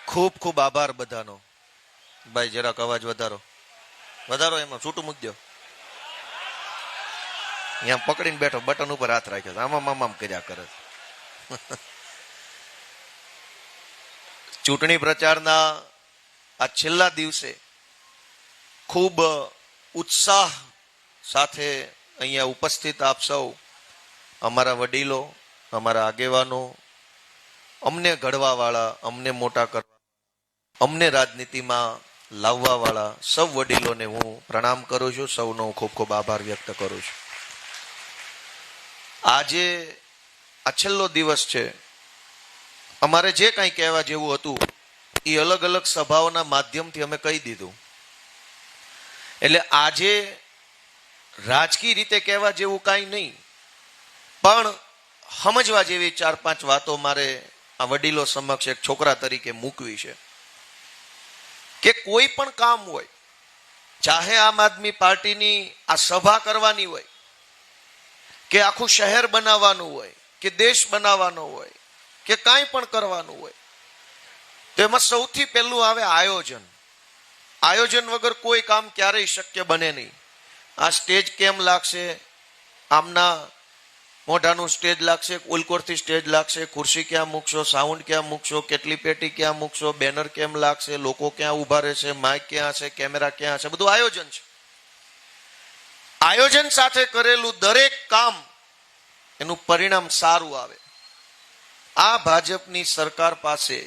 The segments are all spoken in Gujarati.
ખૂબ ખૂબ આભાર બધાનો. ભાઈ જરાક અવાજ વધારો વધારો, એમાં છૂટું મૂકજો. અહીંયા પકડીને બેઠો, બટન ઉપર હાથ રાખ્યો, આમ કર્યા કરે. ચૂંટણી પ્રચારના આ છેલ્લા દિવસે ખૂબ ઉત્સાહ સાથે અહીંયા ઉપસ્થિત આપ સૌ, અમારા વડીલો, અમારા આગેવાનો, અમને ઘડવા વાળા, અમને મોટા કરવા, અમને રાજનીતિમાં લાવવા વાળા સૌ વડીલોને હું પ્રણામ કરું છું. સૌનો હું ખૂબ ખૂબ આભાર વ્યક્ત કરું છું. આજે આ છેલ્લો દિવસ છે. અમારે જે કંઈ કહેવા જેવું હતું એ અલગ અલગ સભાઓના માધ્યમથી અમે કહી દીધું. એટલે આજે રાજકીય રીતે કહેવા જેવું કાંઈ નહીં, પણ સમજવા જેવી 4-5 વાતો મારે આ વડીલો સમક્ષ એક છોકરા તરીકે મૂકવી છે. કે કોઈ પણ કામ હોય, ચાહે આમ આદમી પાર્ટીની આ સભા કરવાની હોય, કે આખું શહેર બનાવવાનું હોય, કે દેશ બનાવવાનો હોય, કે કાંઈ પણ કરવાનું હોય, તો એમાં સૌથી પહેલું આવે આયોજન. આયોજન વગર કોઈ કામ ક્યારેય શક્ય બને નહીં. આ સ્ટેજ કેમ લાગશે, આમના મોઢાનું સ્ટેજ લાગશે, ઉલકોરથી સ્ટેજ લાગશે, ખુરશી ક્યાં મૂકશો, સાઉન્ડ ક્યાં મૂકશો, કેટલી પેટી ક્યાં મૂકશો, બેનર કેમ લાગશે, લોકો ક્યાં ઉભા રહેશે, માઇક ક્યાં હશે, કેમેરા ક્યાં હશે, બધું આયોજન છે. આયોજન સાથે કરેલું દરેક કામ એનું પરિણામ સારું આવે. આ ભાજપની સરકાર પાસે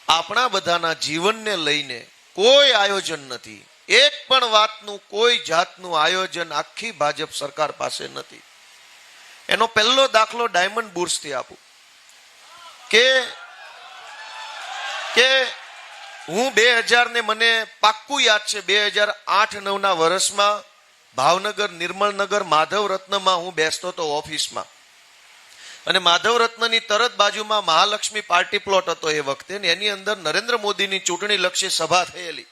આપણા બધાના જીવનને લઈને કોઈ આયોજન નથી. એક પણ વાતનું, કોઈ જાતનું આયોજન આખી ભાજપ સરકાર પાસે નથી. એનો પહેલો દાખલો ડાયમંડ બુર્સથી આપું કે હું 2000 ને મને પાક્કું યાદ છે, 2008-9ના વર્ષમાં ભાવનગર નિર્મળનગર માધવ રત્નમાં હું બેસતો હતો ઓફિસમાં, અને માધવ રત્નની તરત બાજુમાં મહાલક્ષ્મી પાર્ટી પ્લોટ હતો એ વખતે, ને એની અંદર નરેન્દ્ર મોદીની ચૂંટણી લક્ષી સભા થયેલી.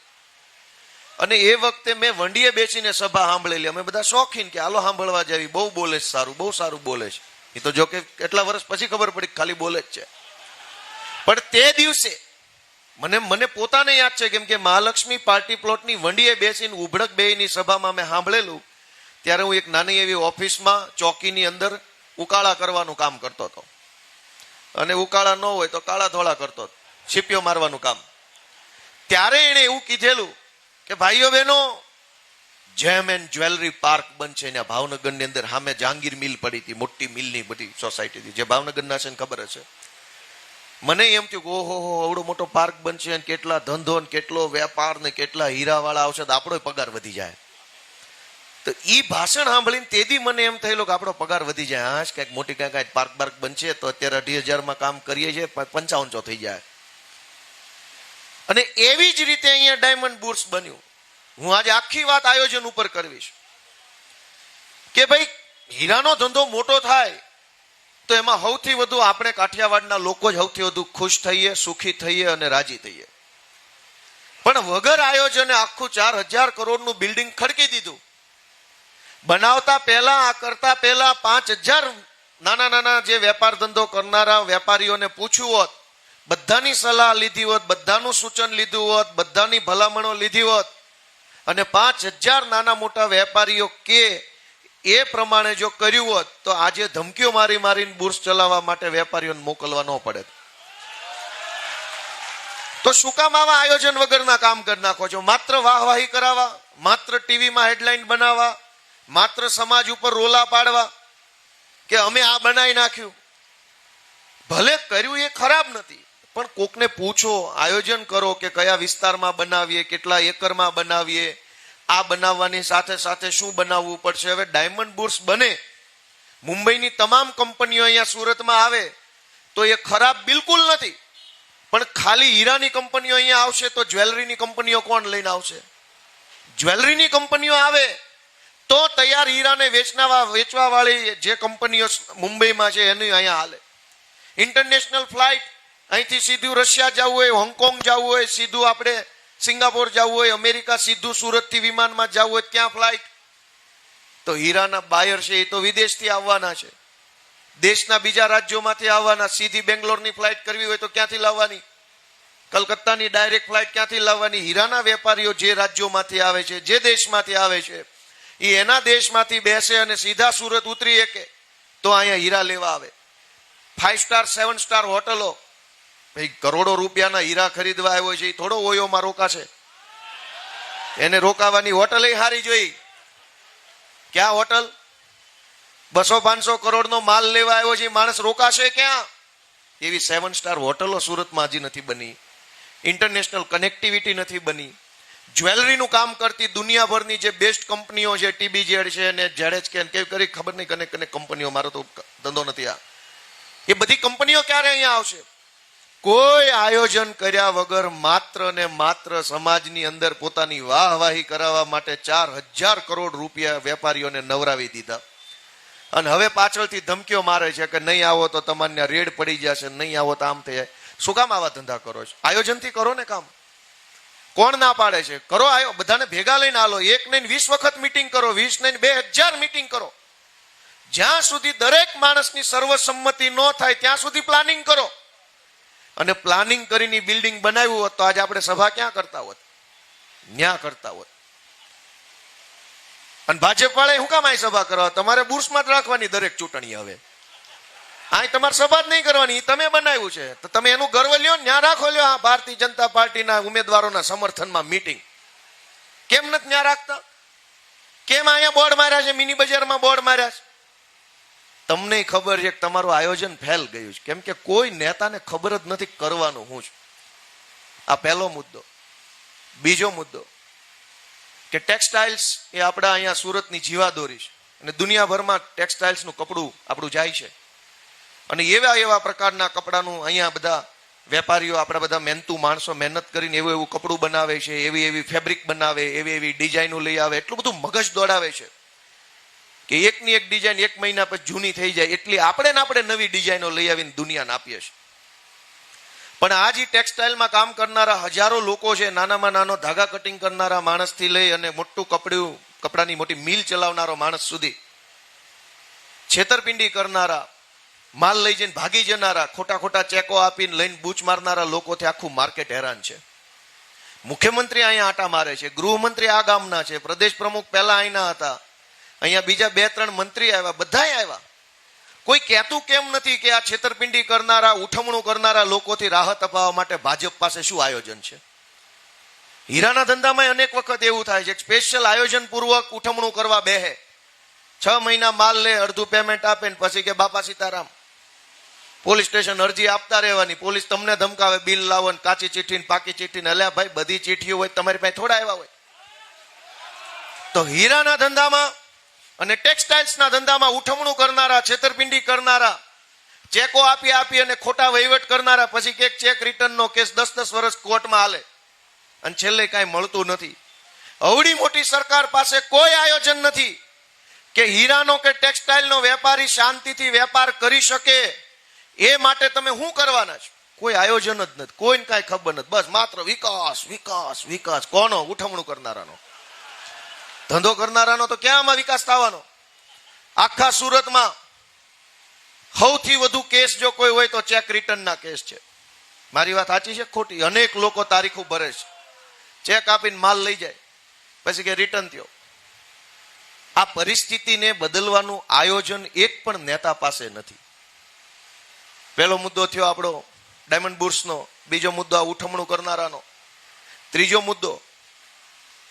અને એ વખતે મેં વંડીએ બેસીને સભા સાંભળેલી. અમે બધા શોખીન કે હાલો સાંભળવા જાવી, બહુ બોલે છે, સારું, બહુ સારું બોલે છે. એ તો જો કે કેટલા વર્ષ પછી ખબર પડી ખાલી બોલે જ છે. પણ તે દિવસે મને પોતાને યાદ છે, કેમ કે મહાલક્ષ્મી પાર્ટી પ્લોટની વંડીએ બેસીને ઉભડક બેયની સભામાં મેં સાંભળેલું. ત્યારે હું એક નાની એવી ઓફિસમાં ચોકીની અંદર ઉકાળા કરવાનું કામ કરતો હતો, અને ઉકાળા ન હોય તો કાળા ધોળા કરતો હતો, સીપીઓ મારવાનું કામ. ત્યારે એને એવું કીધેલું કે ભાઈઓ બહેનો, જેમ એન્ડ જ્વેલરી પાર્ક બનશે ને ભાવનગરની અંદર સામે જહાંગીર મિલ પડી હતી, મોટી મિલની બધી સોસાયટી હતી, જે ભાવનગરના છે ને ખબર હશે. મને એમ થયું કે ઓહો અવડો મોટો પાર્ક બનશે ને કેટલા ધંધો ને કેટલો વેપાર ને કેટલા હીરાવાળા આવશે તો આપણો પગાર વધી જાય. તો ઈ ભાષણ સાંભળીને તેદી મને એમ થયેલું કે આપણો પગાર વધી જાય. હા, કંઈક મોટી કાંઈક પાર્ક બાર્ક બનશે તો અત્યારે 2,000 કામ કરીએ છીએ, 5500 થઈ જાય. અને એવી જ રીતે અહીંયા ડાયમંડ બુર્સ બન્યું. હું આજે આખી વાત આયોજન ઉપર કરવીશ કે ભાઈ હીરાનો ધંધો મોટો થાય તો એમાં સૌથી વધુ આપણે કાઠિયાવાડના લોકો જ સૌથી વધુ ખુશ થઈએ, સુખી થઈએ અને રાજી થઈએ. પણ વગર આયોજને આખું 4,000 કરોડનું બિલ્ડિંગ ખડકી દીધું. બનાવતા પહેલા, આ કરતા પહેલા 5,000 નાના નાના જે વેપાર ધંધો કરનારા વેપારીઓને પૂછ્યું હોત, બધાની સલાહ લીધી હોત, બધાનું સૂચન લીધું હોત, બધાની ભલામણો લીધી હોત, અને 5,000 નાના મોટા વેપારીઓ કે એ પ્રમાણે જો કર્યું હોત તો આજે ધમકીઓ મારી મારીને બુર્સ ચલાવવા માટે વેપારીઓને મોકલવા ન પડે. તો શું કામ આવા આયોજન વગરના કામ કરી નાખો છો? માત્ર વાહવાહી કરાવવા, માત્ર ટીવીમાં હેડલાઇન બનાવવા, માત્ર સમાજ ઉપર રોલા પાડવા કે અમે આ બનાવી નાખ્યું. ભલે કર્યું એ ખરાબ નથી, પણ કોકને પૂછો, આયોજન કરો કે કયા વિસ્તારમાં બનાવીએ, કેટલા એકરમાં બનાવીએ, આ બનાવવાની સાથે સાથે શું બનાવવું પડશે. હવે ડાયમંડ બુર્સ બને, મુંબઈની તમામ કંપનીઓ અહીંયા સુરતમાં આવે તો એ ખરાબ બિલકુલ નથી, પણ ખાલી હીરાની કંપનીઓ અહીંયા આવશે તો જ્વેલરીની કંપનીઓ કોણ લઈને આવશે? જ્વેલરીની કંપનીઓ આવે તો તૈયાર હીરાને વેચવા વાળી જે કંપનીઓ મુંબઈમાં છે એની અહીંયા હાલે. ઇન્ટરનેશનલ ફ્લાઇટ અહીંથી સીધું રશિયા જવું હોય, હોંગકોંગ જવું હોય, સીધું આપણે સિંગાપોર જવું હોય, અમેરિકા સીધું સુરતથી વિમાનમાં જવું હોય ત્યાં ફ્લાઇટ. તો હીરાના બાયર છે એ તો વિદેશથી આવવાના છે, દેશના બીજા રાજ્યોમાંથી આવવાના. સીધી બેંગ્લોરની ફ્લાઇટ કરવી હોય તો ક્યાંથી લાવવાની? કલકત્તાની ડાયરેક્ટ ફ્લાઇટ ક્યાંથી લાવવાની? હીરાના વેપારીઓ જે રાજ્યોમાંથી આવે છે, જે દેશમાંથી આવે છે, એ એના દેશમાંથી બેસે અને સીધા સુરત ઉતરી શકે તો અહીંયા હીરા લેવા આવે. 5 સ્ટાર 7 સ્ટાર હોટલો, ભાઈ કરોડો રૂપિયાના હીરા ખરીદવા આવ્યો છે, એ થોડો ઓયોમાં રોકાશે? એને રોકાવાની હોટલ હારી જોઈ. ક્યાં હોટલ? 200-500 કરોડનો માલ લેવા આવ્યો છે, માણસ રોકાશે ક્યાં? એવી 7 સ્ટાર હોટલો સુરતમાં હજી નથી બની. ઇન્ટરનેશનલ કનેક્ટિવિટી નથી બની. જ્વેલરીનું કામ કરતી દુનિયાભરની જે બેસ્ટ કંપનીઓ છે, TBZ છે ને ZH કે કેવી કરી ખબર નહીં કને કંપનીઓ, મારો તો ધંધો નથી આ, એ બધી કંપનીઓ ક્યારે અહીંયા આવશે? કોઈ આયોજન કર્યા વગર માત્ર ને માત્ર સમાજની અંદર પોતાની વાહવાહી કરાવવા માટે 4000 કરોડ રૂપિયા વેપારીઓને નવરાવી દીધા. અને હવે પાછળથી ધમકીઓ મારે છે કે નહીં આવો તો તમારે રેડ પડી જશે, નહીં આવો તો આમ થઈ જાય. શું કામ આવા ધંધા કરો છો? આયોજનથી કરો ને કામ. કોણ ના પાડે છે? કરો. બધાને ભેગા લઈને હાલો. 1 નહીં 20 વખત મીટિંગ કરો, 20 નહીં 2000 મીટિંગ કરો. જ્યાં સુધી દરેક માણસની સર્વસંમતિ ન થાય ત્યાં સુધી પ્લાનિંગ કરો. અને પ્લાનિંગ કરીને બિલ્ડિંગ બનાવ્યું હોત તો આજે આપણે સભા ક્યાં કરતા હોત? ન્યા કરતા હોત. અને ભાજપ વાળા શું કામ અહીં સભા કરવા? તમારે બુર્સમાં જ રાખવાની દરેક ચૂંટણી. હવે અહીં તમારે સભા જ નહીં કરવાની, તમે બનાવ્યું છે તો તમે એનું ગર્વ લ્યો, ન્યા રાખો લ્યો. આ ભારતીય જનતા પાર્ટીના ઉમેદવારોના સમર્થનમાં મીટિંગ કેમ નથી ન્યા રાખતા? કેમ અહીંયા બોર્ડ માર્યા છે, મિની બજારમાં બોર્ડ માર્યા છે? તમને ખબર છે કે તમારું આયોજન ફેલ ગયું છે, કેમ કે કોઈ નેતાને ખબર જ નથી કરવાનું શું છે. આ પહેલો મુદ્દો. બીજો મુદ્દો કે ટેક્સટાઇલ્સ એ આપણા અહીંયા સુરતની જીવાદોરી છે અને દુનિયાભરમાં ટેક્સટાઇલ્સનું કપડું આપણું જાય છે. અને એવા પ્રકારના કપડાનું અહીંયા બધા વેપારીઓ, આપણા બધા મહેનતુ માણસો મહેનત કરીને એવું કપડું બનાવે છે, એવી ફેબ્રિક બનાવે, એવી ડિઝાઇનો લઈ આવે, એટલું બધું મગજ દોડાવે છે કે એકની એક ડિઝાઇન 1 મહિના પછી જૂની થઈ જાય. એટલી આપણે નવી ડિઝાઇનો લઈ આવીને દુનિયાને આપીએ છીએ. પણ આ જે ટેક્સટાઇલમાં કામ કરનારા હજારો લોકો છે, નાનામાં નાનો ધાગા કટિંગ કરનારા માણસથી લઈ અને મોટું કપડાની મોટી મિલ ચલાવનારો માણસ સુધી, છેતરપિંડી કરનારા, માલ લઈ જઈને ભાગી જનારા, ખોટા ચેકો આપીને લઈને બૂચ મારનારા લોકોથી આખું માર્કેટ હેરાન છે. મુખ્યમંત્રી અહીંયા આટા મારે છે, ગૃહમંત્રી આ ગામના છે, પ્રદેશ પ્રમુખ પહેલા અહીંના હતા, અહીંયા બીજા 2-3 મંત્રી આવ્યા, બધાય આવ્યા. કોઈ કહેતું કેમ નથી કે આ છેતરપિંડી કરનારા, ઉઠમણું કરનારા લોકોથી રાહત અપાવવા માટે ભાજપ પાસે શું આયોજન છે? હીરાના ધંધામાં અનેક વખત એવું થાય છે, સ્પેશિયલ આયોજન પૂર્વક ઉઠમણું કરવા બેહે, 6 મહિના માલ લે, અડધું પેમેન્ટ આપે ને પછી કે બાપા સીતારામ. પોલીસ સ્ટેશન અરજી આપતા રહેવાની. પોલીસ તમને ધમકાવે, બિલ લાવો ને કાચી ચીઠી ને પાકી ચીઠી ને. અલ્યા ભાઈ, બધી ચીઠીઓ હોય તમારી પાસે થોડા આવ્યા હોય? તો હીરાના ધંધામાં અને ટેક્સટાઇલ્સના ધંધામાં ઉઠમણું કરનારા, છેતરપિંડી કરનારા, ચેકો આપી અને ખોટા વહીવટ કરનારા, પછી કે ચેક રિટર્નનો કેસ 10-10 વર્ષ કોર્ટમાં હાલે અને છેલ્લે કાંઈ મળતું નથી. અવડી મોટી સરકાર પાસે કોઈ આયોજન નથી કે હીરાનો કે ટેક્સટાઇલનો વેપારી શાંતિથી વેપાર કરી શકે. એ માટે તમે શું કરવાના છો? કોઈ આયોજન જ નથી, કોઈને કાંઈ ખબર નથી. બસ માત્ર વિકાસ વિકાસ વિકાસ. કોનો? ઉઠમણું કરનારાનો. ધંધો કરનારાનો તો ક્યાં આમાં વિકાસ થવાનો? આખા સુરતમાં સૌથી વધુ કેસ જો કોઈ હોય તો ચેક રિટર્નના કેસ છે. મારી વાત સાચી છે ખોટી? અનેક લોકો તારીખો ભરે છે, ચેક આપીને માલ લઈ જાય, પછી કે રિટર્ન થયો. આ પરિસ્થિતિને બદલવાનું આયોજન એક પણ નેતા પાસે નથી. પહેલો મુદ્દો થયો આપણો ડાયમંડ બુર્સનો. બીજો મુદ્દો આ ઉઠમણું કરનારાનો. ત્રીજો મુદ્દો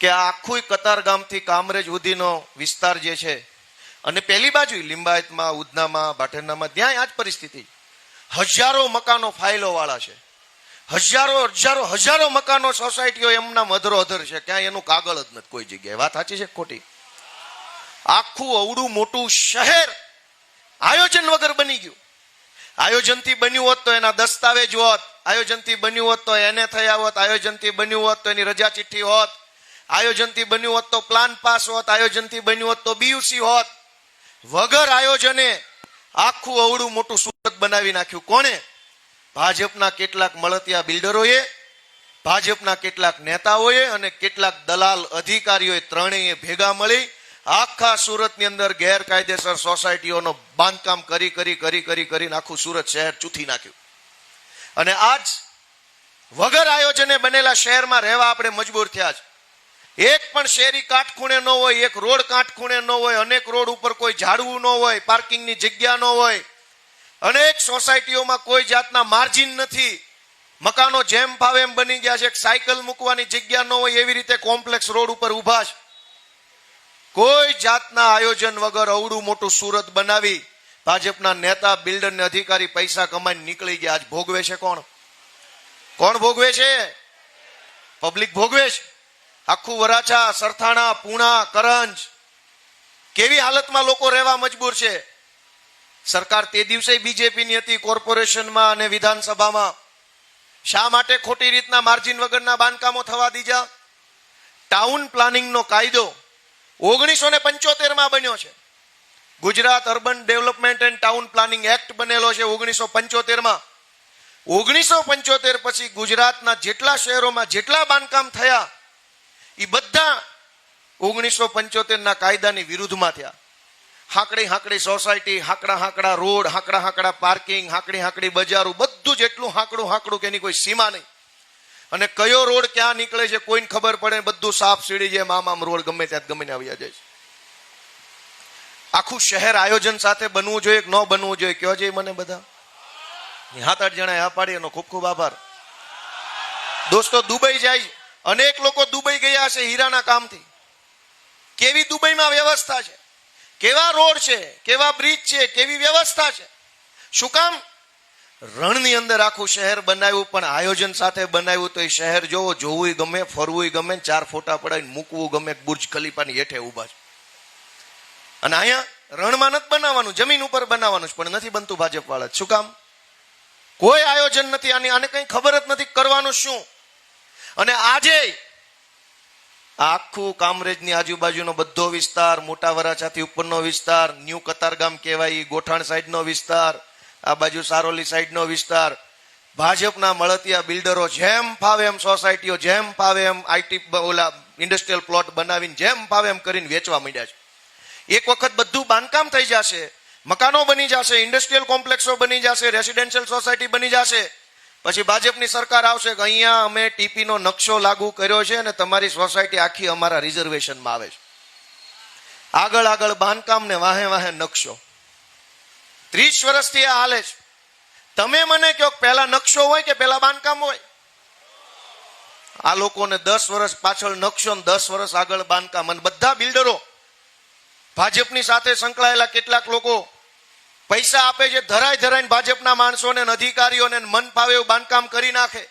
કે આ આખું કતારગામથી કામરેજ સુધીનો વિસ્તાર જે છે, અને પેલી બાજુ લિંબાયતમાં, ઉધનામાં, ભાટેરનામાં, ત્યાં આ જ પરિસ્થિતિ. હજારો મકાનો ફાઇલો વાળા છે, હજારો મકાનો સોસાયટીઓ એમના અધરો અધર છે, ક્યાંય એનું કાગળ જ નથી કોઈ જગ્યાએ. વાત સાચી છે ખોટી? આખું અવડું મોટું શહેર આયોજન વગર બની ગયું. આયોજનથી બન્યું હોત તો એના દસ્તાવેજ હોત, આયોજનથી બન્યું હોત તો એને થયા હોત, આયોજનથી બન્યું હોત તો એની રજા ચિઠ્ઠી હોત, આયોજનથી બન્યું હોત તો પ્લાન પાસ હોત, આયોજનથી બન્યું હોત તો BUC હોત. વગર આયોજને આખું અવડું મોટું સુરત બનાવી નાખ્યું. કોણે? ભાજપના કેટલાક મળતિયા બિલ્ડરોએ, ભાજપના કેટલાક નેતાઓએ અને કેટલાક દલાલ અધિકારીઓએ, ત્રણેય ભેગા મળી આખા સુરતની અંદર ગેરકાયદેસર સોસાયટીઓનો બાંધકામ કરી કરીને આખું સુરત શહેર ચૂથી નાખ્યું. અને આજ વગર આયોજને બનેલા શહેરમાં રહેવા આપણે મજબૂર થયા છે. એક પણ શેરી કાટખૂણે ન હોય, એક રોડ કાટખૂણે ન હોય, અનેક રોડ ઉપર કોઈ ઝાડવું ન હોય, પાર્કિંગની જગ્યા ન હોય, અનેક સોસાયટીઓમાં કોઈ જાતના માર્જિન નથી, મકાનો જેમ ફાવે એમ બની ગયા છે, સાયકલ મૂકવાની જગ્યા ન હોય એવી રીતે કોમ્પ્લેક્સ રોડ ઉપર ઉભા છે. કોઈ જાતના આયોજન વગર અવડું મોટું સુરત બનાવી ભાજપના નેતા, બિલ્ડર ને અધિકારી પૈસા કમાઈને નીકળી ગયા. આજ ભોગવે છે કોણ? કોણ ભોગવે છે? પબ્લિક ભોગવે છે. આખું વરાછા, સરથાણા, પૂણા, કરંજ કેવી હાલતમાં લોકો રહેવા મજબૂર છે. સરકાર તે દિવસે બીજેપીની હતી કોર્પોરેશનમાં અને વિધાનસભામાં. શા માટે ખોટી રીતના માર્જિન વગરના બાંધકામો થવા દીધા? ટાઉન પ્લાનિંગનો કાયદો 1975 બન્યો છે. Gujarat urban development and town planning act બનેલો છે 1975. 1975 પછી ગુજરાતના જેટલા શહેરોમાં જેટલા બાંધકામ થયા એ બધા 1975 કાયદાની વિરુદ્ધમાં થયા. હાંકડી હાંકડી સોસાયટી, હાંકડા હાંકડા રોડ, હાંકડા હાંકડા પાર્કિંગ, હાંકડી હાંકડી બજારો, બધું જેટલું હાંકડું હાંકડું કે એની કોઈ સીમા નહીં. અને કયો રોડ ક્યાં નીકળે છે કોઈને ખબર પડે, બધું સાફ સીડી જેમ આમ રોડ ગમે ત્યાં ગમે આવી જાય છે. આખું શહેર આયોજન સાથે બનવું જોઈએ કે ન બનવું જોઈએ? કયો છે મને બધા 7-8 જણા હા પાડી, એનો ખૂબ ખૂબ આભાર. દોસ્તો, દુબઈ જાય, અનેક લોકો દુબઈ ગયા છે હીરાના કામથી. કેવી દુબઈમાં વ્યવસ્થા છે, કેવા રોડ છે, કેવા બ્રિજ છે, કેવી વ્યવસ્થા છે. શું કામ? રણની અંદર આખું શહેર બનાવ્યું, પણ આયોજન સાથે બનાવ્યું. તો એ શહેર જોવો, જોવું ગમે, ફરવું ગમે, 4 ફોટા પડાવીને મૂકવું ગમે. બુર્જ ખલીફાની હેઠે ઉભા છે. અને અહીંયા રણમાં નથી બનાવવાનું, જમીન ઉપર બનાવવાનું, પણ નથી બનતું ભાજપ વાળા. શું કામ? કોઈ આયોજન નથી. આને કઈ ખબર જ નથી કરવાનું શું. અને આજે આખું કામરેજની આજુબાજુનો બધો વિસ્તાર, મોટા વરાછાથી ઉપરનો વિસ્તાર, ન્યૂ કતારગામ કહેવાય, ગોઠાણ સાઈડનો વિસ્તાર, આ બાજુ સારોલી સાઈડનો વિસ્તાર, ભાજપના મળતિયા બિલ્ડરો જેમ ફાવે એમ સોસાયટીઓ જેમ ફાવે એમ આઈટી ઓલા ઇન્ડસ્ટ્રીયલ પ્લોટ બનાવીને જેમ ફાવે એમ કરીને વેચવા માંડ્યા છે. એક વખત બધું બાંધકામ થઈ જશે, મકાનો બની જશે, ઇન્ડસ્ટ્રીયલ કોમ્પ્લેક્સો બની જશે, રેસિડેન્શિયલ સોસાયટી બની જશે, પછી ભાજપની સરકાર આવશે કે અહીંયા અમે ટીપીનો નકશો લાગુ કર્યો છે અને તમારી સોસાયટી આખી અમારા રિઝર્વેશનમાં આવે છે. આગળ આગળ બાંધકામ ને વાહે વાહે નકશો. 30 વર્ષથી આ હાલે છે. તમે મને કહો પહેલા નકશો હોય કે પહેલા બાંધકામ હોય? આ લોકોને 10 વર્ષ પાછળ નકશો ને 10 વર્ષ આગળ બાંધકામ. અને બધા બિલ્ડરો ભાજપની સાથે સંકળાયેલા કેટલાક લોકો પૈસા આપે છે, ધરાય ધરાઈને ભાજપના માણસોને અધિકારીઓને મન ફાવે એવું બાંધકામ કરી નાખે.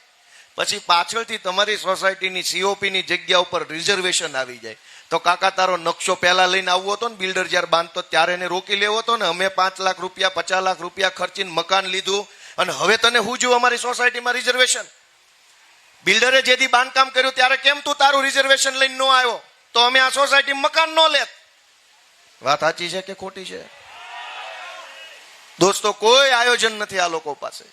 પછી પાછળથી તમારી સોસાયટીની સીઓપીની જગ્યા ઉપર રિઝર્વેશન આવી જાય. તો કાકા, તારો નકશો પહેલા લઈને આવવો હતો ને, બિલ્ડર જયારે બાંધતો ત્યારે એને રોકી લેવો હતો ને. અમે 5 લાખ રૂપિયા 50 લાખ રૂપિયા ખર્ચીને મકાન લીધું અને હવે તને હું જોઉં અમારી સોસાયટીમાં રિઝર્વેશન. બિલ્ડરે જેથી બાંધકામ કર્યું ત્યારે કેમ તું તારું રિઝર્વેશન લઈને ન આવ્યો? તો અમે આ સોસાયટીમાં મકાન ન લેત. વાત સાચી છે કે ખોટી છે? દોસ્તો, કોઈ આયોજન નથી આ લોકો પાસે.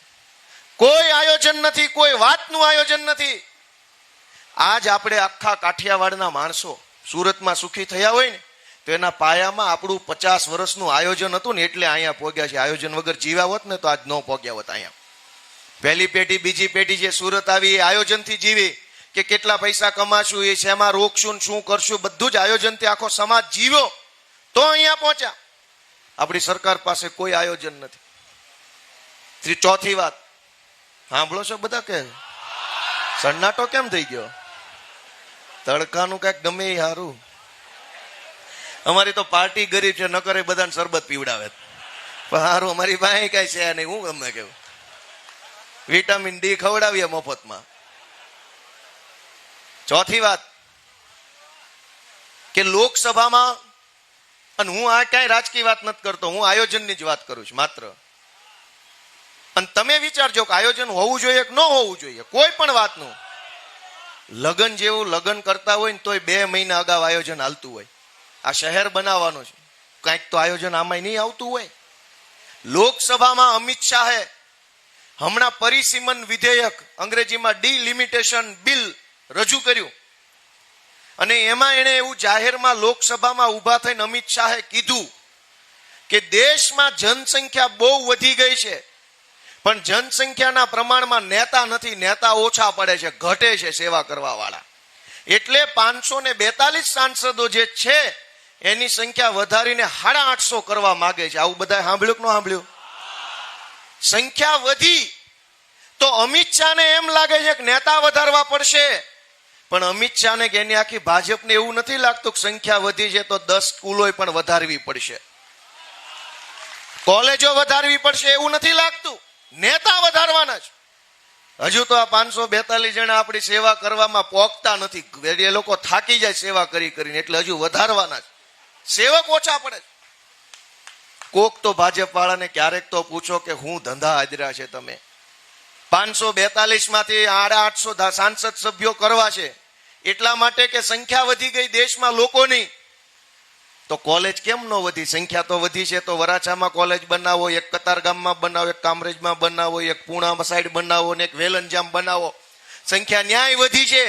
કોઈ આયોજન નથી, કોઈ વાતનું આયોજન નથી. આજ આપણે આખા કાઠિયાવાડના માણસો સુરતમાં સુખી થયા હોય ને, તો એના પાયામાં આપણું 50 વર્ષનું આયોજન હતું ને, એટલે અહીંયા પહોંચ્યા છે. આયોજન વગર જીવ્યા હોત ને તો આજ ન પહોંચ્યા હોત. અહીંયા પહેલી પેઢી, બીજી પેઢી જે સુરત આવી એ આયોજનથી જીવી, કે કેટલા પૈસા કમાશું, એ શેમાં રોકશું, શું કરશું, બધું જ આયોજનથી આખો સમાજ જીવ્યો તો અહીંયા પહોંચ્યા. આપણી સરકાર પાસે કોઈ આયોજન નથી. ચોથી વાત સાંભળો છો બધા કે સન્નાટો કેમ થઈ ગયો? તડકાનું કઈક ગમે એ સારું. અમારી તો પાર્ટી ગરીબ છે, ન કરે બધાને શરબત પીવડાવે. પણ સારું અમારી પાસે કઈ છે નહીં. હું ગમે કેવું વિટામિન ડી ખવડાવીએ મફતમાં. ચોથી વાત કે લોકસભામાં, અને હું આ કઈ રાજકીય વાત નથી કરતો, હું આયોજનની જ વાત કરું છું માત્ર. અને તમે વિચારજો કે આયોજન હોવું જોઈએ કે ન હોવું જોઈએ. કોઈ પણ વાતનું લગ્ન જેવું લગ્ન કરતા હોય ને તોય 2 મહિના અગાઉ આયોજન હાલતું હોય. આ શહેર બનાવવાનું છે, કાંઈક તો આયોજન આમાં નહીં આવતું હોય. લોકસભામાં અમિત શાહે હમણાં પરિસીમન વિધેયક, અંગ્રેજીમાં ડિલિમિટેશન બિલ રજૂ કર્યું. અને એમાં એને એવું જાહેરમાં લોકસભામાં ઉભા થઈને અમિત શાહે કીધું કે દેશમાં જનસંખ્યા બહુ વધી ગઈ છે, પણ જનસંખ્યાના પ્રમાણમાં નેતા નથી, નેતા ઓછા પડે છે, ઘટે છે સેવા કરવા વાળા. એટલે 542 સાંસદો જે છે એની સંખ્યા વધારીને 850 કરવા માંગે છે. આવું બધા સાંભળ્યું કે ન સાંભળ્યું? સંખ્યા વધી તો અમિત શાહને એમ લાગે છે કે નેતા વધારવા પડશે, પણ અમિત શાહને કે એની આખી ભાજપને એવું નથી લાગતું કે સંખ્યા વધી છે તો 10 સ્કૂલો પણ વધારવી પડશે, કોલેજો વધારવી પડશે, એવું નથી લાગતું. નેતા વધારવાના જ. હજુ તો આ 542 જણા આપણી સેવા કરવામાં પોગતા નથી, એ લોકો થાકી જાય સેવા કરી કરીને, એટલે હજુ વધારવાના જ. સેવક ઓછા પડે. કોક તો ભાજપ વાળાને ક્યારેક તો પૂછો કે હું ધંધા આદર્યા છે તમે. 542 માંથી 850 સાંસદ સભ્યો કરવા છે એટલા માટે કે સંખ્યા વધી ગઈ દેશમાં લોકોની. તો કોલેજ કેમ ન વધી? સંખ્યા તો વધી છે તો વરાછામાં કોલેજ બનાવો, એક કતારગામમાં બનાવો, એક કામરેજમાં બનાવો, એક પૂણા સાઈડ બનાવો ને એક વેલંજામ બનાવો. સંખ્યા ન્યાય વધી છે.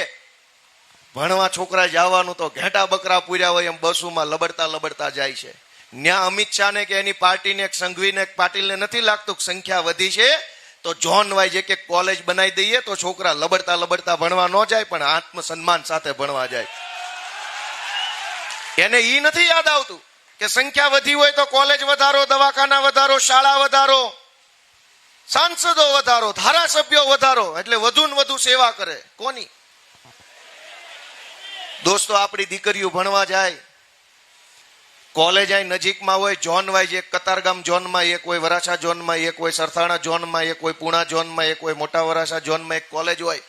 ભણવા છોકરા જવાનું તો ઘેટા બકરા પૂર્યા હોય એમ બસોમાં લબડતા લબડતા જાય છે. ન્યા અમિત શાહને કે એની પાર્ટીને, એક સંઘવીને, એક પાટીલને નથી લાગતું કે સંખ્યા વધી છે તો ઝોન વાઇઝ એક કોલેજ બનાવી દઈએ તો છોકરા લબડતા લબડતા ભણવા ન જાય પણ આત્મસન્માન સાથે ભણવા જાય. એને ઈ નથી યાદ આવતું કે સંખ્યા વધી હોય તો કોલેજ વધારો, દવાખાના વધારો, શાળા વધારો, સાંસદો વધારો, ધારાસભ્યો વધારો, એટલે વધુ ને વધુ સેવા કરે. કોની? દોસ્તો, આપણી દીકરીઓ ભણવા જાય, કોલેજ અહીં નજીકમાં હોય, ઝોન વાઇઝ, એક કતારગામ ઝોનમાં એક હોય, વરાછા ઝોનમાં એક હોય, સરથાણા ઝોનમાં એક હોય, પૂણા ઝોનમાં એક હોય, મોટા વરાછા ઝોનમાં એક કોલેજ હોય,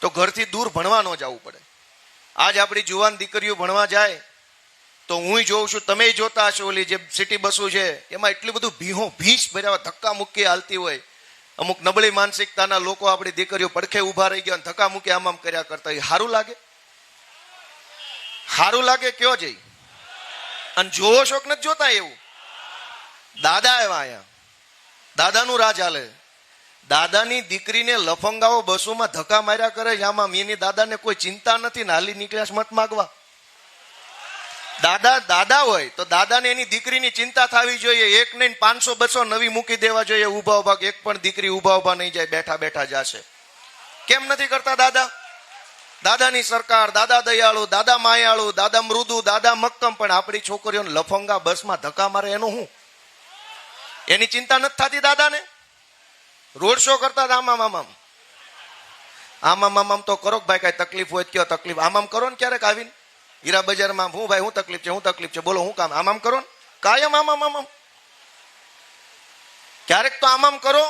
તો ઘરથી દૂર ભણવા ન જવું પડે. આજ આપણી જુવાન દીકરીઓ ભણવા જાય તો હું જોઉં છું, તમે જોતા હશો, ઓલી જે સિટી બસો છે એમાં એટલું બધું ભીંસ ભર્યા ધક્કા મૂકી હાલતી હોય. અમુક નબળી માનસિકતાના લોકો આપણી દીકરીઓ પડખે ઉભા રહી ગયા ધક્કા મૂકી આમ કર્યા કરતા. એ સારું લાગે? સારું લાગે? કયો જઈ અને જોવો શોખ નથી જોતા? એવું દાદા આવ્યા અહીંયા, દાદાનું રાજ હાલે. દાદાની દીકરીને લફંગાઓ બસોમાં ધક્કા માર્યા કરે છે. આમાં મીની દાદાને કોઈ ચિંતા નથી ને હાલી નીકળ્યા મત માગવા. દાદા હોય તો દાદાને એની દીકરીની ચિંતા થવી જોઈએ. એક નહીં 500-200 નવી મૂકી દેવા જોઈએ ઉભા ઉભા, એક પણ દીકરી ઉભા નહીં જાય, બેઠા બેઠા જશે. કેમ નથી કરતા દાદા? દાદાની સરકાર, દાદા દયાળુ, દાદા માયાળુ, દાદા મૃદુ, દાદા મક્કમ, પણ આપણી છોકરીઓને લફંગા બસમાં ધક્કા મારે એનું શું? એની ચિંતા નથી થતી દાદાને? રોડ શો કરતા આમામ તો કરો ભાઈ, કઈ તકલીફ હોય કયો તકલીફ, આમામ કરો ને ક્યારેક આવીને હીરા બજારમાં, હું ભાઈ હું તકલીફ છે બોલો, હું કામ, આમામ કરો ને કાયમ, આમામ ક્યારેક તો આમામ કરો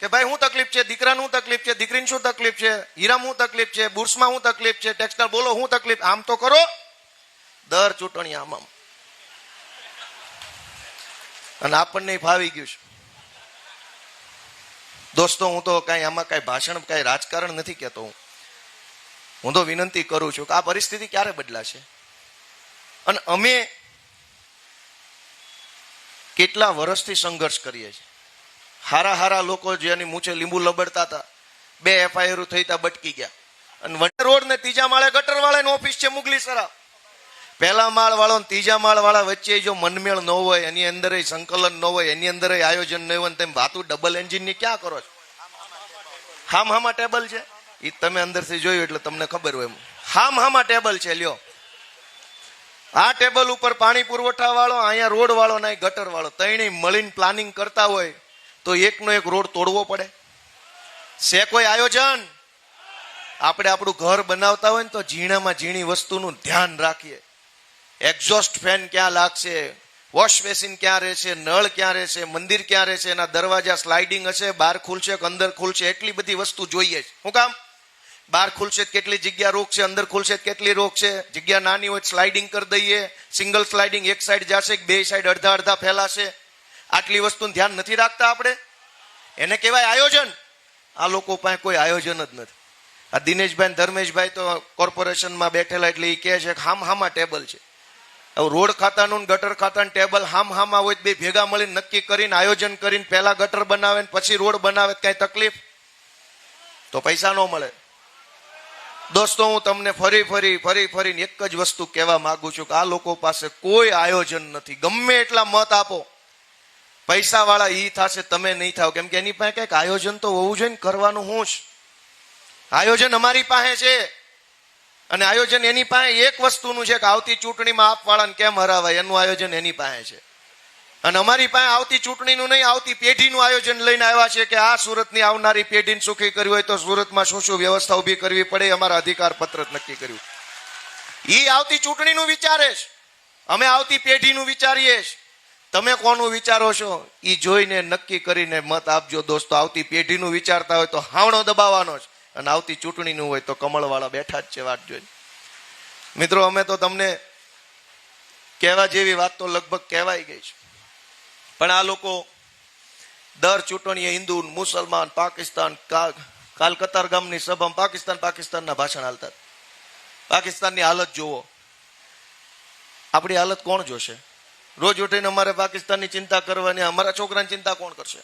કે ભાઈ હું તકલીફ છે, દીકરાને શું તકલીફ છે, દીકરીને શું તકલીફ છે, હીરામાં શું તકલીફ છે, બુર્સમાં શું તકલીફ છે, ટેક્સટાઇલ બોલો શું તકલીફ, આમ તો કરો. દર ચૂંટણી આમામ. અને આપણને ફાવી ગયું છે. દોસ્તો, હું તો કઈ આમાં કઈ ભાષણ, કઈ રાજકારણ નથી કહેતો. હું તો વિનંતી કરું છું કે આ પરિસ્થિતિ ક્યારે બદલાશે? અને અમે કેટલા વર્ષથી સંઘર્ષ કરીએ છીએ. હારા લોકો જેની મૂછે લીંબુ લબડતા હતા, 2 FIR થઈ હતા, બટકી ગયા. અને વડા રોડ ને 3જા માળે ગટર વાળાની ઓફિસ છે મુગલી સરા. 1લા માળ વાળો ને 3જા માળ વાળા વચ્ચે જો મનમેળ ન હોય, એની અંદર સંકલન ન હોય, એની અંદર આયોજન ન હોય, તેમ વાતું ડબલ એન્જિન ની ક્યાં કરો છો? હામાં ટેબલ છે, એ તમે અંદરથી જોયું એટલે તમને ખબર હોય. હામાં ટેબલ છે. લ્યો, આ ટેબલ ઉપર પાણી પુરવઠા વાળો, અહીંયા રોડ વાળો ને ગટર વાળો, ત્રણેય મળીને પ્લાનિંગ કરતા હોય તો એકનો એક રોડ તોડવો પડે છે? કોઈ આયોજન? આપણે આપણું ઘર બનાવતા હોય ને તો ઝીણામાં ઝીણી વસ્તુનું ધ્યાન રાખીએ. એક્ઝોસ્ટ ફેન ક્યાં લાગશે, વોશ બેસિન ક્યાં રહેશે, નળ ક્યાં રહેશે, મંદિર ક્યાં રહેશે, એના દરવાજા સ્લાઇડિંગ હશે, બહાર ખુલશે કે અંદર ખુલશે, એટલી બધી વસ્તુ જોઈએ છે. શું કામ? બહાર ખુલશે કેટલી જગ્યા રોકશે, અંદર ખુલશે કેટલી રોકશે. જગ્યા નાની હોય સ્લાઇડિંગ કરી દઈએ, સિંગલ સ્લાઇડિંગ, એક સાઈડ જશે કે 2 સાઈડ અડધા ફેલાશે. આટલી વસ્તુનું ધ્યાન નથી રાખતા આપણે. એને કહેવાય આયોજન. આ લોકો પાસે કોઈ આયોજન જ નથી. આ દિનેશભાઈ, ધર્મેશભાઈ તો કોર્પોરેશનમાં બેઠેલા એટલે એ કહે છે કે હામાં ટેબલ છે. હવે રોડ ખાતાનું ગટર ખાતાનું ટેબલ હામાં હોય, 2 ભેગા મળીને નક્કી કરીને આયોજન કરીને પહેલા ગટર બનાવે પછી રોડ બનાવે, કઈ તકલીફ? તો પૈસા ન મળે. દોસ્તો, હું તમને ફરીને એક જ વસ્તુ કહેવા માંગુ છું કે આ લોકો પાસે કોઈ આયોજન નથી. ગમે એટલા મત આપો, પૈસા વાળા ઈ થશે, તમે નહીં થાવ. કેમ કે એની પાસે કઈક આયોજન તો હોવું જોઈએ ને. કરવાનું હું જ આયોજન અમારી પાસે છે, અને આયોજન એની પાસે એક વસ્તુનું છે કે આવતી ચૂંટણીમાં આપ વાળાને કેમ હરાવાય, એનું આયોજન એની પાસે છે. અને અમારી પાસે આવતી ચૂંટણીનું નહીં, આવતી પેઢીનું આયોજન લઈને આવ્યા છે કે આ સુરતની આવનારી પેઢીને સુખી કરવી હોય તો સુરતમાં શું શું વ્યવસ્થા ઉભી કરવી પડે, અમારા અધિકાર પત્ર નક્કી કર્યું. ઈ આવતી ચૂંટણીનું વિચારે છે, અમે આવતી પેઢીનું વિચારીએ છીએ. તમે કોનું વિચારો છો ઈ જોઈને નક્કી કરીને મત આપજો દોસ્તો. આવતી પેઢીનું વિચારતા હોય તો હાવણો દબાવવાનો જ, અને આવતી ચૂંટણીનું હોય તો કમળવાળા બેઠા જ છે વાટ જોઈને. મિત્રો, અમે તો તમને કહેવા જેવી વાત તો લગભગ કહેવાઈ ગઈ છે, પણ આ લોકો દર ચૂંટણીએ હિન્દુ, મુસલમાન, પાકિસ્તાન, કાલ કતારગામની સભામાં પાકિસ્તાનના ભાષણ હાલતા. પાકિસ્તાનની હાલત જોવો, આપણી હાલત કોણ જોશે? રોજ ઉઠીને અમારે પાકિસ્તાનની ચિંતા કરવાની, અમારા છોકરાની ચિંતા કોણ કરશે?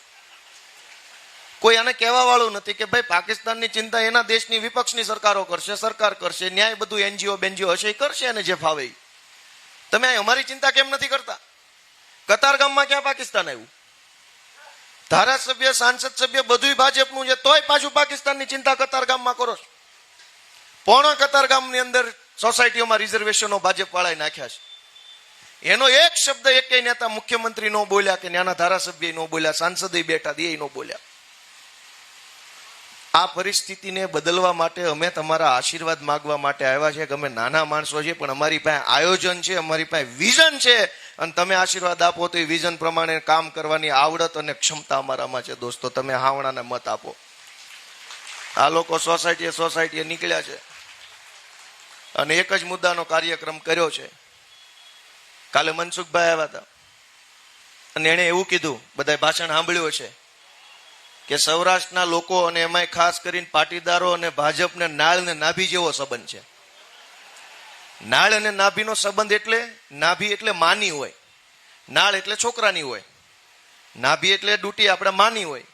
કોઈ આને કહેવા વાળું નથી કે ભાઈ પાકિસ્તાનની ચિંતા એના દેશની વિપક્ષની સરકારો કરશે, સરકાર કરશે, ન્યાય બધું એનજીઓ બેનજીઓ હશે એ કરશે, અને જે ફાવે. તમે અમારી ચિંતા કેમ નથી કરતા? કતારગામમાં ક્યાં પાકિસ્તાન આવ્યું? ધારાસભ્ય, સાંસદ સભ્ય બધું ભાજપનું છે, તોય પાછું પાકિસ્તાનની ચિંતા કતારગામમાં કરો છો. પોણા કતારગામની અંદર સોસાયટીઓમાં રિઝર્વેશનો ભાજપ વાળાએ નાખ્યા છે. એનો એક શબ્દ એકેય નેતા, મુખ્યમંત્રી નો બોલ્યા, કે નાના ધારાસભ્ય નો બોલ્યા, સાંસદ બેઠા એ નો બોલ્યા. આ પરિસ્થિતિને બદલવા માટે અમે તમારા આશીર્વાદ માંગવા માટે આવ્યા છે કે અમે નાના માણસો છીએ, પણ અમારી પાસે આયોજન છે, અમારી પાસે વિઝન છે, અને તમે આશીર્વાદ આપો તો એ વિઝન પ્રમાણે કામ કરવાની આવડત અને ક્ષમતા અમારામાં છે. દોસ્તો, તમે હાવણાને મત આપો. આ લોકો સોસાયટીએ નીકળ્યા છે અને એક જ મુદ્દાનો કાર્યક્રમ કર્યો છે. કાલે મનસુખભાઈ આવ્યા હતા અને એને એવું કીધું, બધા ભાષણ સાંભળ્યું છે, કે સૌરાષ્ટ્રના લોકો અને એમાંય ખાસ કરીને પાટીદારો અને ભાજપને નાળ ને નાભી જેવો સંબંધ છે. નાળ અને નાભીનો સંબંધ એટલે, નાભી એટલે માની હોય, નાળ એટલે છોકરાની હોય, નાભી એટલે ડૂટી આપણે માની હોય.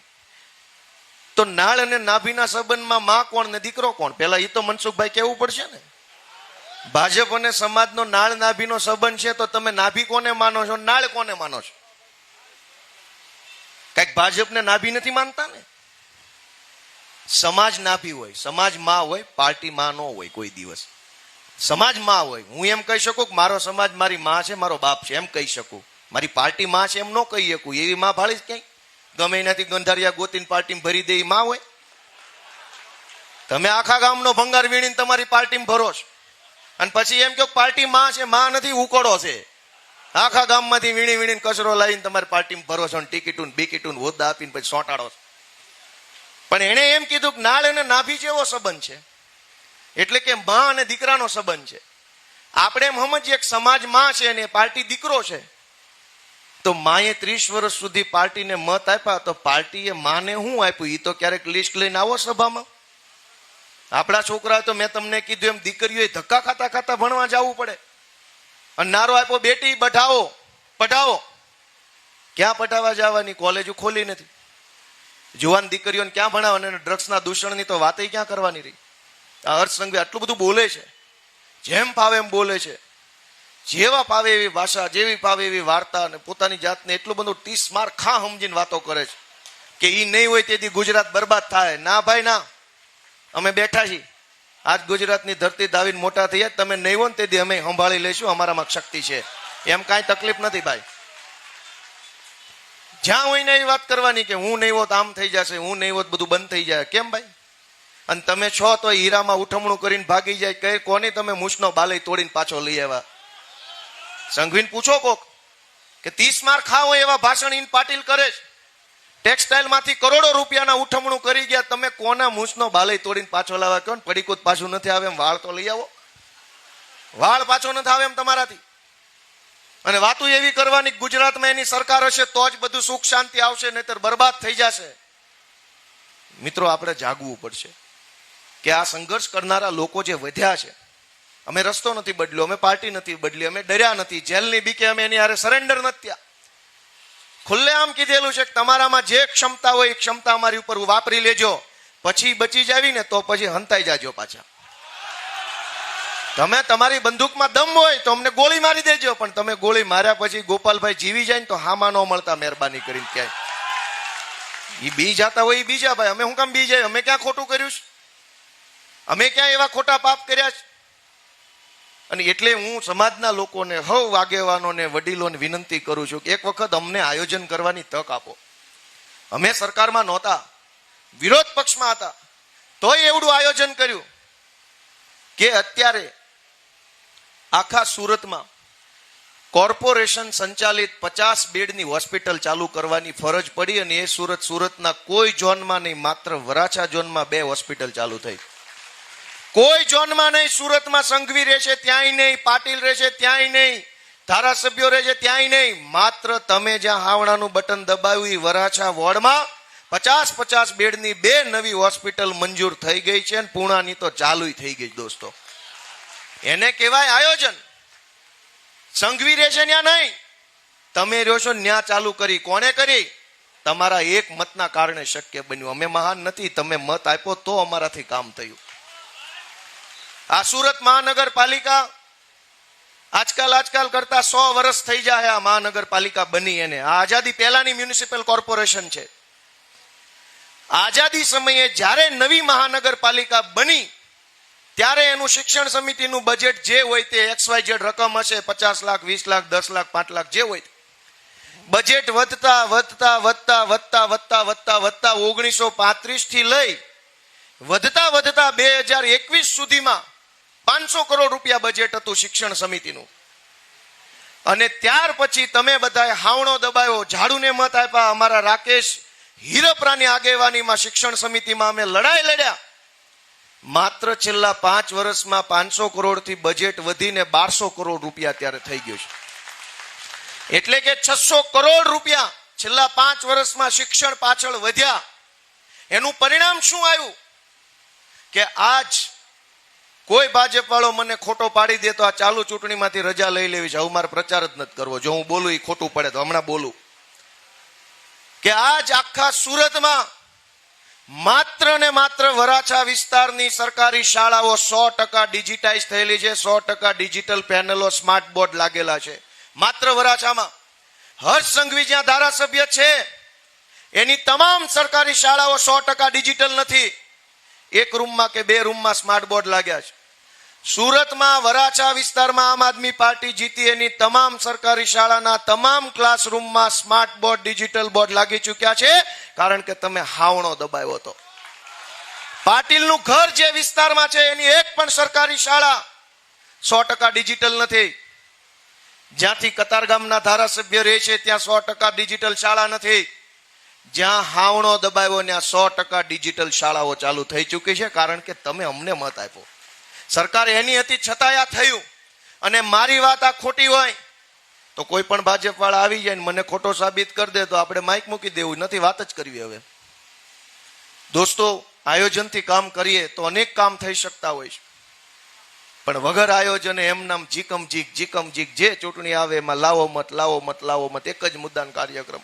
તો નાળ અને નાભીના સંબંધમાં માં કોણ ને દીકરો કોણ? પેલા એ તો મનસુખભાઈ કહેવું પડશે ને. ભાજપ અને સમાજનો નાળ નાભીનો સંબંધ છે, તો તમે નાભી કોને માનો છો, નાળ કોને માનો છો? કઈક ભાજપને નાભી નથી માનતા ને. સમાજ નાભી હોય, સમાજ માં હોય, પાર્ટી માં ન હોય કોઈ દિવસ. સમાજ માં હોય. હું એમ કહી શકું કે મારો સમાજ મારી માં છે, મારો બાપ છે, એમ કહી શકું. મારી પાર્ટી માં છે એમ ન કહી શકું. એવી માં ભાળી ક્યાંય ગમે એનાથી ગંધારિયા ગોતીને પાર્ટીમાં ભરી દે એ માં હોય? તમે આખા ગામનો ભંગાર વીણીને તમારી પાર્ટીમાં ભરો છો, અને પછી એમ કહો પાર્ટી માં છે. માં નથી, ઉકળો છે. આખા ગામમાંથી વીણીને કચરો લાવીને તમારી પાર્ટીમાં ભરો છો, ટિકિટું બિકિટું હોદ્દા આપીને પછી સોંટાડો છો. પણ એને એમ કીધું કે નાળ અને નાભી જેવો સંબંધ છે, એટલે કે માં અને દીકરાનો સંબંધ છે. આપણે એમ સમજીએ કે સમાજ માં છે અને પાર્ટી દીકરો છે. તો માએ 30 વર્ષ સુધી પાર્ટીને મત આપ્યા, તો પાર્ટીએ માને શું આપ્યું? એ તો ક્યારેક લિસ્ટ લઈને આવો સભામાં. આપણા છોકરા તો મેં તમને કીધું એમ દીકરીઓએ ધક્કા ખાતા ભણવા જવું પડે. અને નારો આપ્યો બેટી પઢાવો. ક્યાં પઢાવા જવાની? કોલેજો ખોલી નથી. જુવાન દીકરીઓને ક્યાં ભણાવવાની? અને ડ્રગ્સના દૂષણની તો વાત ક્યાં કરવાની રહી? આ હર્ષ સંઘવી આટલું બધું બોલે છે, જેમ ફાવે એમ બોલે છે, જેવા ફાવે એવી ભાષા, જેવી ફાવે એવી વાર્તા, અને પોતાની જાતને એટલું બધું 30 માર ખા સમજીને વાતો કરે છે કે ઈ નહીં હોય તેથી ગુજરાત બરબાદ થાય. ના ભાઈ ના, અમે બેઠા છીએ. આજ ગુજરાતની ધરતી દાવીને મોટા થયા. તમે નહીં હો ને તેથી અમે સંભાળી લઈશું, અમારામાં શક્તિ છે, એમ કાંઈ તકલીફ નથી ભાઈ. જ્યાં હોય ને એવી વાત કરવાની કે હું નહીં હોત આમ થઈ જશે, હું નહીં હોત બધું બંધ થઈ જાય. કેમ ભાઈ? અને તમે છો તો હીરામાં ઉઠમણું કરીને ભાગી જાય. કઈ કોની તમે મૂછનો બાલય તોડીને પાછો લઈ આવ્યા? સંઘવીને પૂછો કોક કે 30 માર ખાઓ એવા ભાષણ ઇન પાટીલ કરે છે. ટેક્સટાઇલ માંથી કરોડો રૂપિયાના ઉઠમણું કરી ગયા. તમે કોના મૂછનો બાલય તોડીને પાછો લાવવા કહો ને? પડીકૂદ પાછું નથી આવે એમ વાળ તો લઈ આવો. વાળ પાછો નથી આવે એમ તમારાથી. અને વાતું એવી કરવાની ગુજરાતમાં એની સરકાર હશે તો જ બધું સુખ શાંતિ આવશે, નહીતર બરબાદ થઈ જશે. મિત્રો, આપણે જાગવું પડશે કે આ સંઘર્ષ કરનારા લોકો જે વધ્યા છે, અમે રસ્તો નથી બદલ્યો, અમે પાર્ટી નથી બદલી, અમે ડર્યા નથી, જેલની બીકે અમે એની હારે સરેન્ડર નથી થયા. ખુલ્લેઆમ કીધેલું છે કે તમારામાં જે ક્ષમતા હોય એ ક્ષમતા અમારી ઉપર વાપરી લેજો, પછી બચી જાવી ને તો પછી હંતાઈ જાજો પાછા. તમે તમારી બંદૂકમાં દમ હોય તો અમને ગોળી મારી દેજો, પણ તમે ગોળી માર્યા પછી ગોપાલભાઈ જીવી જાય ને તો હામાં ન મળતા મહેરબાની કરીને ક્યાંય. એ બી જતા હોય એ બીજા ભાઈ, અમે શું કામ બી જાય? અમે ક્યાં ખોટું કર્યું છે? અમે ક્યાં એવા ખોટા પાપ કર્યા છે? અને એટલે હું સમાજના લોકોને, હવ આગેવાનોને, વડીલોને વિનંતી કરું છું કે એક વખત અમને આયોજન કરવાની તક આપો. અમે સરકારમાં નહોતા, વિરોધ પક્ષમાં હતા, તોય એવડું આયોજન કર્યું કે અત્યારે આખા સુરતમાં કોર્પોરેશન સંચાલિત 50 બેડની હોસ્પિટલ ચાલુ કરવાની ફરજ પડી. અને એ સુરતના કોઈ ઝોનમાં નહીં, માત્ર વરાછા ઝોનમાં 2 હોસ્પિટલ ચાલુ થઈ. કોઈ ઝોનમાં નહીં. સુરતમાં સંઘવી રહેશે ત્યાંય નહીં, પાટીલ રહેશે ત્યાંય નહીં, ધારાસભ્યો રહેશે ત્યાંય નહીં. માત્ર તમે જ્યાં હાવણાનું બટન દબાવ્યું એ વરાછા વોર્ડમાં 50 બેડની 2 નવી હોસ્પિટલ મંજૂર થઈ ગઈ છે. અને પૂર્ણાની તો ચાલુ થઈ ગઈ. દોસ્તો, એને કહેવાય આયોજન. સંઘવી રહેશે ત્યાં નહીં, તમે રહ્યો છો ત્યાં ચાલુ કરી. કોને કરી? તમારા એક મતના કારણે શક્ય બન્યું. અમે મહાન નથી, તમે મત આપ્યો તો અમારાથી કામ થયું. આ સુરત મહાનગરપાલિકા આજકાલ કરતા 100 વર્ષ થઈ જાય આ મહાનગરપાલિકા બની. એને આ આઝાદી પહેલાની મ્યુનિસિપલ કોર્પોરેશન છે. આઝાદી સમયે જ્યારે નવી મહાનગરપાલિકા બની ત્યારે એનું શિક્ષણ સમિતિનું બજેટ જે હોય તે XYZ રકમ હશે, 50 લાખ, 20 લાખ, 10 લાખ, 5 લાખ જે હોય. બજેટ વધતા 1935 થી લઈ વધતા 2021 સુધીમાં 500 કરોડ રૂપિયા બજેટ હતું શિક્ષણ સમિતિનું. અને ત્યાર પછી તમે બધાએ હાવણો દબાયો, ઝાડુને મત આપ્યા. અમારા રાકેશ હીરપરાની આગેવાનીમાં શિક્ષણ સમિતિમાં અમે લડાઈ લડ્યા. માત્ર છેલ્લા 5 વર્ષમાં 500 કરોડથી બજેટ વધીને 1200 કરોડ રૂપિયા અત્યારે થઈ ગયું છે. એટલે કે 600 કરોડ રૂપિયા છેલ્લા 5 વર્ષમાં શિક્ષણ પાછળ વધ્યા. એનું પરિણામ શું આવ્યું કે આજ કોઈ ભાજપ વાળો મને ખોટો પાડી દે તો આ ચાલુ ચૂંટણીમાંથી રજા લઈ લેવી છે. હવે મારે પ્રચાર જ નથી કરવો. જો હું બોલું એ ખોટું પડે તો હમણાં બોલું કે આજ આખા સુરતમાં માત્ર ને માત્ર વરાછા વિસ્તારની સરકારી શાળાઓ 100% ડિજિટાઇઝ થયેલી છે. 100% ડિજિટલ પેનલો, સ્માર્ટ બોર્ડ લાગેલા છે માત્ર વરાછામાં. હર્ષ સંઘવી જ્યાં ધારાસભ્ય છે એની તમામ સરકારી શાળાઓ 100% ડિજિટલ નથી. 1 રૂમમાં કે 2 રૂમમાં સ્માર્ટ બોર્ડ લાગ્યા છે. સુરતમાં વરાછા વિસ્તારમાં આમ આદમી પાર્ટી જીતી, એની તમામ સરકારી શાળાના તમામ ક્લાસરૂમમાં સ્માર્ટ બોર્ડ, ડિજિટલ બોર્ડ લાગી ચૂક્યા છે. કારણ કે તમે હાવણો દબાવ્યો હતો. પાટીલનું ઘર જે વિસ્તારમાં છે એની એક પણ સરકારી શાળા 100% ડિજિટલ નથી. જ્યાંથી કતારગામના ધારાસભ્ય રહે છે ત્યાં 100% ડિજિટલ શાળા નથી. જ્યાં હાવણો દબાવ્યો ત્યાં 100% ડિજિટલ શાળાઓ ચાલુ થઈ ચૂકી છે. કારણ કે તમે અમને મત આપ્યો. સરકાર એની હતી છતાંય આ થયું. અને મારી વાત આ ખોટી હોય તો કોઈ પણ ભાજપ વાળા આવી જાય ને મને ખોટો સાબિત કરી દે તો આપણે માઇક મૂકી દેવું નથી, વાત જ કરવી. હવે દોસ્તો, આયોજનથી કામ કરીએ તો અનેક કામ થઈ શકતા હોય છે, પણ વગર આયોજને એમ નામ જીકમ જીક જે ચૂંટણી આવે એમાં લાવો મત એક જ મુદ્દાનો કાર્યક્રમ.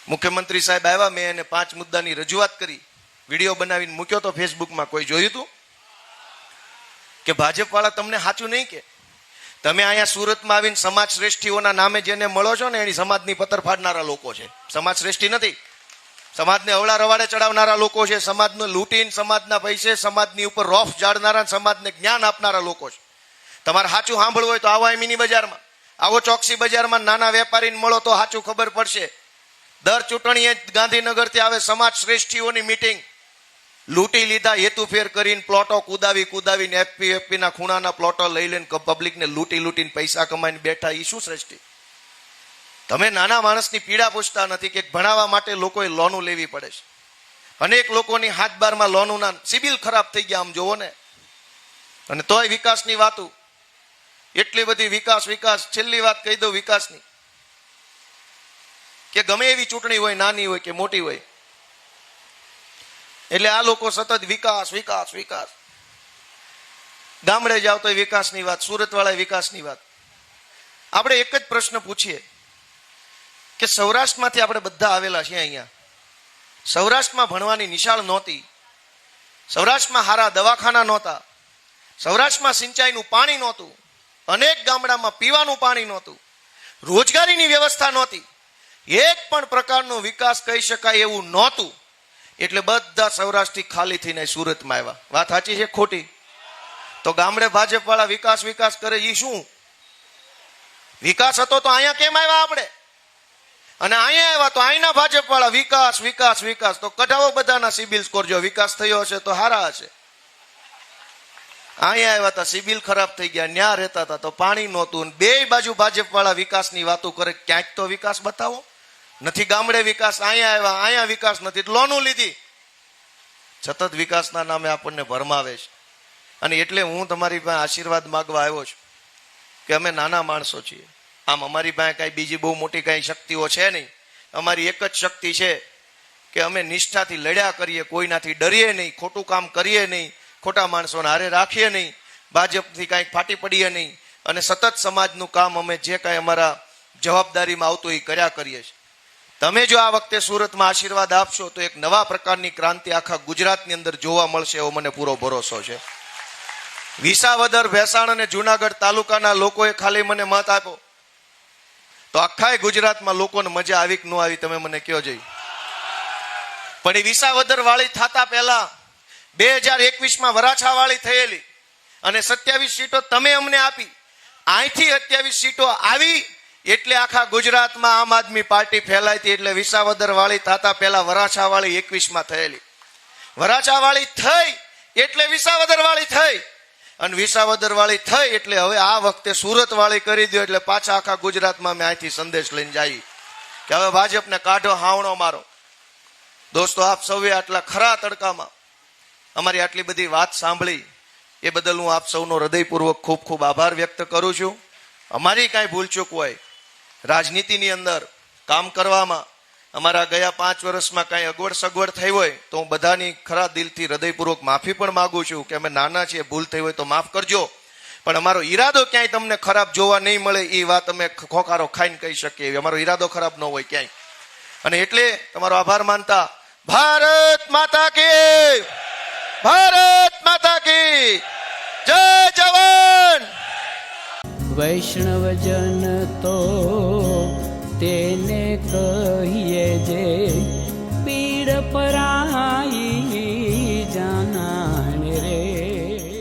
મુખ્યમંત્રી સાહેબ આવ્યા, મેં એને 5 મુદ્દાની રજૂઆત કરી, વિડીયો બનાવીને મૂક્યો તો ફેસબુકમાં. કોઈ જોયું હતું કે ભાજપ વાળા તમને સાચું નહીં કે? તમે અહીંયા સુરતમાં આવીને સમાજ શ્રેષ્ઠીઓના નામે જેને મળો છો ને એની સમાજની પતર ફાડનારા લોકો છે. સમાજ શ્રેષ્ઠી નથી, સમાજને અવળા રવાડે ચડાવનારા લોકો છે. સમાજનું લૂંટીને સમાજના પૈસે સમાજની ઉપર રોફ જાળનારા, સમાજને જ્ઞાન આપનારા લોકો છે. તમારે સાચું સાંભળવું હોય તો આવો મિની બજારમાં, આવો ચોકસી બજારમાં, નાના વેપારીને મળો તો સાચું ખબર પડશે. દર ચૂંટણીએ ગાંધીનગરથી આવે સમાજ શ્રેષ્ઠીઓની મીટિંગ. લૂંટી લીધા હેતુફેર કરીને પ્લોટો કુદાવીને એફપીના ખૂણાના પ્લોટો લઈ લઈને પબ્લિકને લૂંટીને પૈસા કમાઈને બેઠા. એ શું શ્રેષ્ઠી? તમે નાના માણસની પીડા પૂછતા નથી કે ભણાવવા માટે લોકોએ લોનું લેવી પડે છે. અનેક લોકોની હાથ બારમાં લોનના સિબિલ ખરાબ થઈ ગયા આમ જોવો ને. અને તોય વિકાસની વાતો, એટલી બધી વિકાસ. છેલ્લી વાત કહી દઉં વિકાસની, કે ગમે એવી ચૂંટણી હોય, નાની હોય કે મોટી હોય, એટલે આ લોકો સતત વિકાસ. ગામડે જાવ તો વિકાસની વાત, સુરત વાળા વિકાસની વાત. આપણે એક જ પ્રશ્ન પૂછીએ કે સૌરાષ્ટ્રમાંથી આપણે બધા આવેલા છીએ અહીંયા. સૌરાષ્ટ્રમાં ભણવાની નિશાળ નહોતી, સૌરાષ્ટ્રમાં સારા દવાખાના નહોતા, સૌરાષ્ટ્રમાં સિંચાઈનું પાણી નહોતું, અનેક ગામડામાં પીવાનું પાણી નહોતું, રોજગારીની વ્યવસ્થા નહોતી, એક પણ પ્રકારનો વિકાસ કહી શકાય એવું નહોતું. એટલે બધા સૌરાષ્ટ્રથી ખાલી થઈને સુરતમાં આવ્યા. વાત સાચી છે ખોટી? તો ગામડે ભાજપ વાળા વિકાસ વિકાસ કરે એ શું વિકાસ હતો? તો અહીંયા કેમ આવ્યા આપણે? અને અહીંયા આવ્યા તો અહીંના ભાજપ વાળા વિકાસ વિકાસ વિકાસ. તો કઢાવો બધાના સિબિલ સ્કોર, જો વિકાસ થયો હશે તો સારા હશે. અહીંયા આવ્યા હતા, સિબિલ ખરાબ થઈ ગયા, ન્યા રહેતા હતા તો પાણી નહોતું. બે બાજુ ભાજપ વાળા વિકાસની વાતો કરે. ક્યાંક તો વિકાસ બતાવો. નથી ગામડે વિકાસ, અહીંયા આવ્યા, અહીંયા વિકાસ નથી, લોનું લીધી. સતત વિકાસના નામે આપણને ભરમાવે છે. અને એટલે હું તમારી પાસે આશીર્વાદ માંગવા આવ્યો છું કે અમે નાના માણસો છીએ. આમ અમારી પાસે કાંઈ બીજી બહુ મોટી કાંઈ શક્તિઓ છે નહીં. અમારી એક જ શક્તિ છે કે અમે નિષ્ઠાથી લડ્યા કરીએ, કોઈનાથી ડરીએ નહીં, ખોટું કામ કરીએ નહીં, ખોટા માણસોને હારે રાખીએ નહીં, ભાજપથી કાંઈક ફાટી પડીએ નહીં, અને સતત સમાજનું કામ અમે જે કાંઈ અમારા જવાબદારીમાં આવતું એ કર્યા કરીએ છીએ. તમે જો આ વખતે સુરતમાં આશીર્વાદ આપશો તો એક નવા પ્રકારની ક્રાંતિ આખા ગુજરાતની અંદર જોવા મળશે એવો મને પૂરો ભરોસો છે. વિસાવદર, ભેસાણ અને જુનાગઢ તાલુકાના લોકોએ ખાલી મને મત આપ્યો તો આખા ગુજરાતમાં લોકોને મજા આવી કે ન આવી તમે મને કયો જઈ. પણ એ વિસાવદર વાળી થતા પહેલા 2021માં વરાછા વાળી થયેલી અને 27 સીટો તમે અમને આપી. અહીંથી 27 સીટો આવી એટલે આખા ગુજરાતમાં આમ આદમી પાર્ટી ફેલાઈ હતી. એટલે વિસાવદર વાળી થતા પહેલા વરાછા વાળી 21માં થયેલી, વરાછા વાળી થઈ એટલે વિસાવદર વાળી થઈ, અને વિસાવદર વાળી થઈ એટલે હવે આ વખતે સુરત વાળી કરી દો. એટલે પાછા આખા ગુજરાતમાં મેં અહીંથી સંદેશ લઈને જઈએ કે હવે ભાજપને કાઢો, હાવણો મારો. દોસ્તો, આપ સૌએ આટલા ખરા તડકામાં અમારી આટલી બધી વાત સાંભળી એ બદલ હું આપ સૌનો હૃદયપૂર્વક ખૂબ ખૂબ આભાર વ્યક્ત કરું છું. અમારી કાંઈ ભૂલચૂક હોય રાજનીતિની અંદર કામ કરવામાં, અમારા ગયા 5 વર્ષમાં કાંઈ અગવડ સગવડ થઈ હોય તો હું બધાની ખરા દિલથી હૃદયપૂર્વક માફી પણ માગું છું કે અમે નાના છીએ, ભૂલ થઈ હોય તો માફ કરજો. પણ અમારો ઈરાદો ક્યાંય તમને ખરાબ જોવા નહીં મળે એ વાત અમે ખોખારો ખાઈને કહી શકીએ. અમારો ઈરાદો ખરાબ ન હોય ક્યાંય. અને એટલે તમારો આભાર માનતા ભારત માતા કી, ભારત માતા કી જય જવાન. વૈષ્ણવજન તો તેને કહીએ જે પીડ પરા